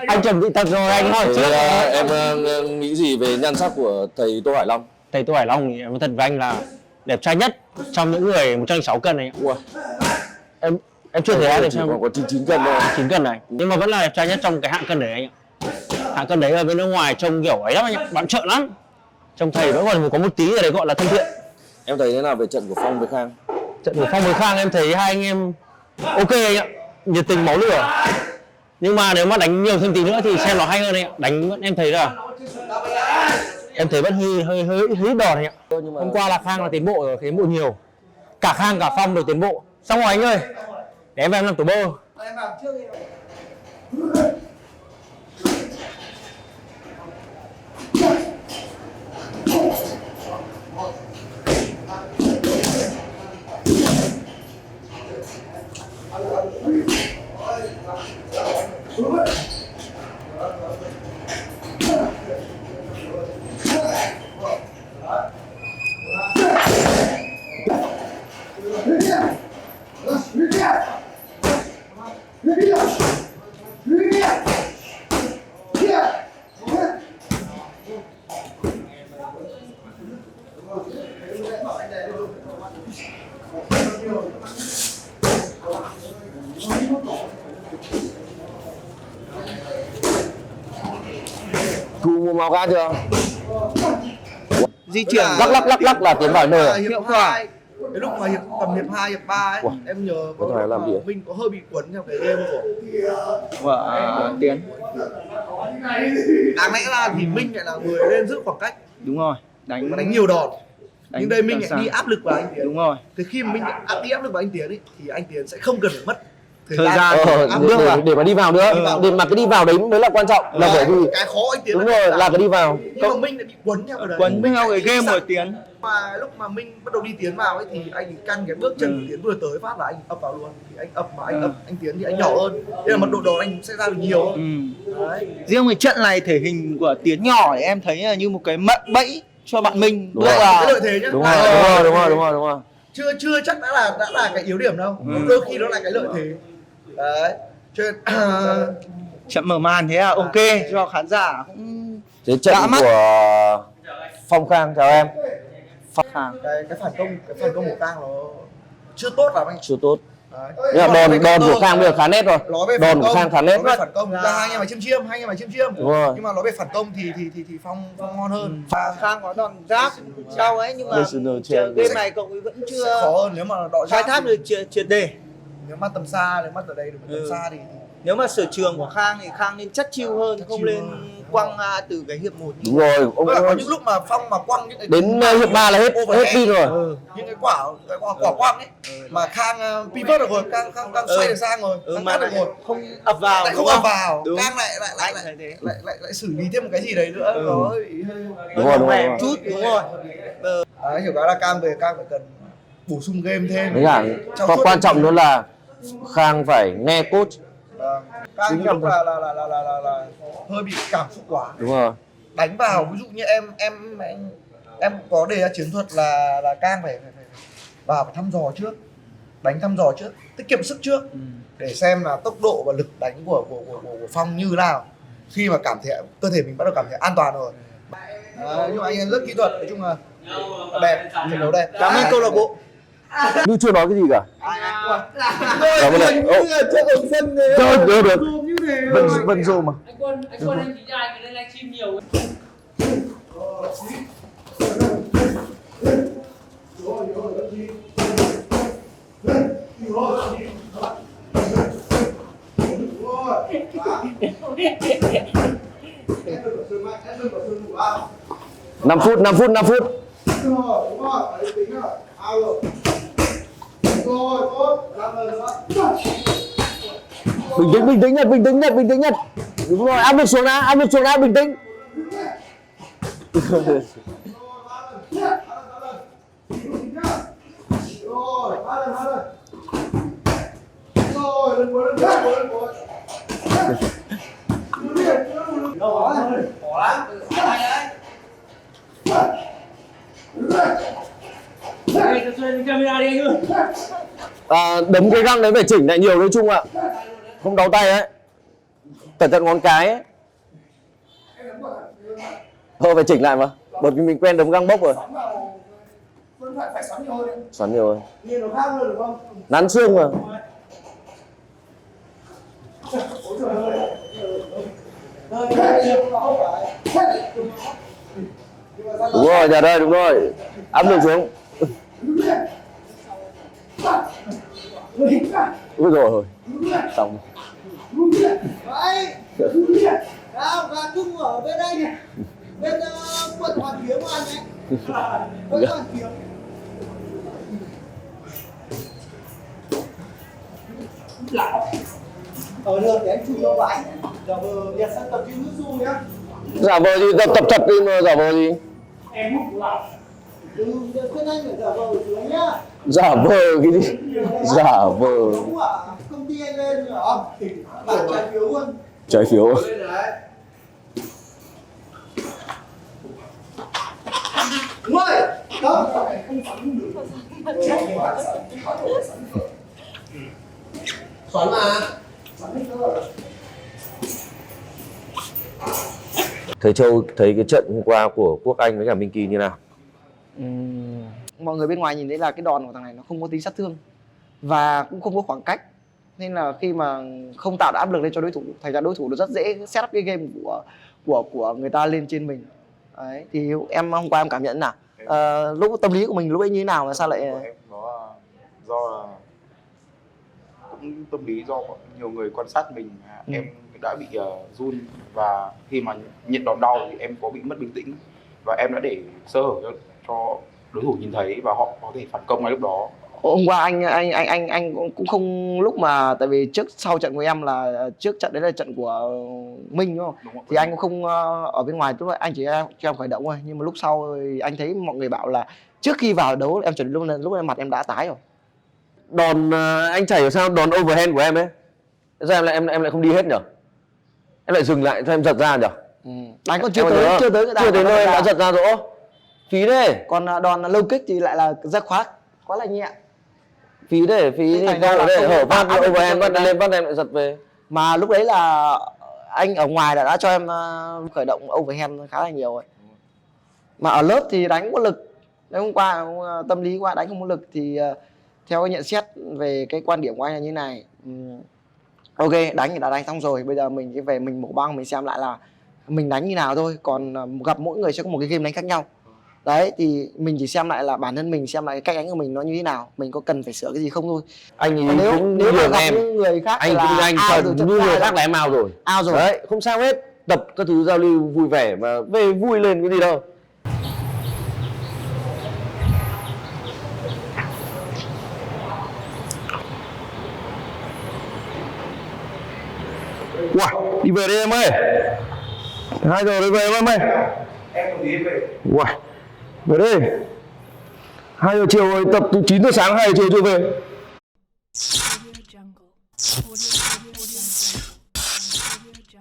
Anh chuẩn bị thật rồi, anh hỏi trước. Em nghĩ gì về nhan sắc của thầy Tô Hải Long? Thầy Tô Hải Long thì em nói thật với anh là đẹp trai nhất trong những người 106 cân này. Ui, Em chưa thấy ai đẹp chỉ trong còn có 99 cân thôi. 9 cân này, nhưng mà vẫn là đẹp trai nhất trong cái hạng cân đấy anh ạ. Hạng cân đấy ở bên nước ngoài trông kiểu ấy lắm anh ạ, bạn trợn lắm. Trông thầy vẫn còn có một tí ở đấy gọi là thân thiện. Em thấy thế nào về trận của Phong với Khang? Trận của Phong với Khang em thấy hai anh em ok anh ạ, nhiệt tình máu lửa. Nhưng mà nếu mà đánh nhiều thêm tí nữa thì xem nó hay hơn anh ạ. Đánh vẫn em thấy là em thấy vẫn hơi đòn anh ạ. Hôm qua là Khang là tiến bộ rồi, tiến bộ nhiều. Cả Khang cả Phong đều tiến bộ. Xong rồi anh ơi, để em làm tổ bơ. Thu mua máu cá chưa? Di chuyển Lắc là tiến vào nơi à? hiệu quả. Cái lúc mà tầm hiệp 2, hiệp 3 ấy, em nhớ có làm gì Vinh có hơi bị quấn theo cái game của Tiến. đáng lẽ ra thì Minh lại là người lên giữ khoảng cách Đúng rồi. Đánh nhiều đòn, nhưng đây Minh càng lại đi áp lực vào anh Tiến. Đúng rồi. Thì khi mà Minh đi áp lực vào anh Tiến ấy, thì anh Tiến sẽ không cần phải mất Thời gian để mà đi vào nữa, để mà cái đi vào đấy mới là quan trọng. Là bởi vì cái khó anh Tiến đúng rồi, là cái đi vào. nhưng mà Minh lại bị quấn theo cái đấy. Quấn theo cái game của Tiến. Mà lúc mà Minh bắt đầu đi Tiến vào ấy thì anh căn cái bước chân của Tiến vừa tới phát là anh ập vào luôn. Thì anh ập mà anh ập anh Tiến thì anh nhỏ hơn, nên là mật độ đòn anh sẽ ra được nhiều hơn. Đấy. Riêng về trận này thể hình của Tiến nhỏ thì em thấy là như một cái mận bẫy cho bạn Minh. Đúng Bước rồi. vào. Cái lợi thế nhá. Đúng rồi. Chưa chắc đã là cái yếu điểm đâu. Đôi khi nó là cái lợi thế. Đấy. Cho nên Trận mở màn thế là ok cho khán giả cũng Thế trận đã mắt. của Phong Khang, chào em. Khang. cái phản công của Khang nó chưa tốt lắm anh. Chưa tốt. Đấy. Nhưng mà đòn của Khang bây giờ khá nét rồi. Đòn của Khang khá nét. Nói về phản công là hai anh em mà chiêm. Đúng rồi. Nhưng mà nói về phản công thì Phong ngon hơn. Khang có đòn giáp đau ấy, nhưng mà game này cậu ấy vẫn Sẽ chưa khó hơn nếu mà đọ khai thác được triệt đề. Nếu mà tầm xa, nếu mà ở đây được tầm xa thì Nếu mà sở trường của Khang thì Khang nên chất chiêu hơn, không lên quăng từ cái hiệp 1. Đúng rồi. có những lúc mà Phong mà quăng những cái Đến hiệp 3 là hết pin rồi. những cái quả quăng ấy mà Khang pivot được rồi, Khang xoay được sang rồi, Khang mà cắt được lại rồi, không ập vào, lại không ập vào, đúng. Khang lại xử lý thêm một cái gì đấy nữa, nó hơi Đúng rồi. chút, đúng rồi. đấy, hiểu cái là Khang phải cần bổ sung game thêm. Đấy là quan trọng nữa là Khang phải nghe coach. Khang nhiều lúc là hơi bị cảm xúc quá. Đúng rồi. Đánh vào, ví dụ như em có đề ra chiến thuật là Khang phải vào phải thăm dò trước, đánh thăm dò trước, tiết kiệm sức trước để xem là tốc độ và lực đánh của Phong như nào. Khi mà cảm thấy cơ thể mình bắt đầu cảm thấy an toàn rồi. Nhưng mà anh em rất kỹ thuật, nói chung là đẹp, trận đấu đẹp. Cảm ơn câu lạc bộ. Như chưa nói cái gì cả. Cảm ơn được. Vẫn zoom mà. Anh Quân anh chỉ ai cái lên livestream nhiều. Năm phút. Bình tĩnh nhất. Đúng rồi, áp lực xuống đã, bình tĩnh. Đây, xoay camera đi anh ơi. Đấm cái găng đấy phải chỉnh lại nhiều nói chung ạ. Không đau tay ấy. Cẩn thận ngón cái ấy. Thôi phải chỉnh lại mà. Bởi vì mình quen đấm găng bốc rồi. Phải xoắn nhiều hơn. Xoắn nhiều rồi. Nhìn nó khác hơn được không? Nắn xương mà. Đúng rồi, nhà đây đúng rồi. Áp lực xuống. Ui rồi. Xong. Đấy. Nào, gà cưng ở bên đây này. Bên quận Hoàn Kiếm anh ấy. Quận Hoàn Kiếm. Ở được để anh chụp cho bạn. Giờ vừa Nhật sẽ tập gym nữ du nhá. Giả vờ gì, tập thật đi mà giả vờ gì. Em hút vào. Khuyên anh phải giả vờ xuống nhá. Giả vờ cái gì. Giả vờ. Đúng ạ. Công ty anh lên rồi hả? Bạn trái phiếu luôn. Trái phiếu. Đúng rồi. Đó. Xoắn mà. Thầy Châu thấy cái trận hôm qua của Quốc Anh với cả Minh Kỳ như nào? Mọi người bên ngoài nhìn thấy là cái đòn của thằng này nó không có tính sát thương và cũng không có khoảng cách, nên là khi mà không tạo được áp lực lên cho đối thủ, thành ra đối thủ nó rất dễ set up cái game của người ta lên trên mình. Đấy, thì em hôm qua em cảm nhận nào? Lúc tâm lý của mình lúc ấy như thế nào mà sao lại Của em nó do là cũng tâm lý do nhiều người quan sát mình, em đã bị run, và khi mà nhận đòn đau thì em có bị mất bình tĩnh và em đã để sơ hở cho đối thủ nhìn thấy và họ có thể phản công ngay lúc đó. hôm qua anh cũng không, lúc mà tại vì trước sau trận của em là trước trận đấy là trận của Minh đúng không? Đúng không? Thì anh cũng không ở bên ngoài, lúc đó anh chỉ cho em khởi động thôi, nhưng mà lúc sau thì anh thấy mọi người bảo là trước khi vào đấu em chuẩn lúc này mặt em đã tái rồi. Đòn anh chảy sao đòn overhand của em ấy. Sao em lại không đi hết nhở? Em lại dừng lại cho em giật ra nhở? Đánh còn chưa tới cái chưa tới nơi em đã giật ra rồi. Phí đấy. Còn đòn low kick thì lại là ra quá là nhẹ. Phí đấy, phí thì thành ra là để không hở phát áp lực overhand cho bắt lên bắt em lại giật về. Mà lúc đấy là anh ở ngoài đã cho em khởi động overhand khá là nhiều rồi. Mà ở lớp thì đánh có lực. Nếu hôm qua tâm lý qua đánh không có lực thì theo cái nhận xét về cái quan điểm của anh là như này. Ok, đánh thì đã đánh xong rồi, bây giờ mình chỉ về mình mổ băng mình xem lại là mình đánh như nào thôi, còn gặp mỗi người sẽ có một cái game đánh khác nhau. Đấy thì mình chỉ xem lại là bản thân mình xem lại cái cách đánh của mình nó như thế nào, mình có cần phải sửa cái gì không thôi. Anh Còn nếu mà gặp em những người khác anh là cũng anh ao cần từ như trận người ra khác là em ao rồi. ao rồi. Đấy, không sao hết. Tập các thứ giao lưu vui vẻ mà về vui lên cái gì đâu. Wow, đi về đi em ơi. 2 giờ rồi về em ơi. Em đồng ý về. Wow, về đây. 2 giờ chiều rồi, tập từ 9 giờ sáng 2 giờ chiều chưa về. Audio Jungle. Audio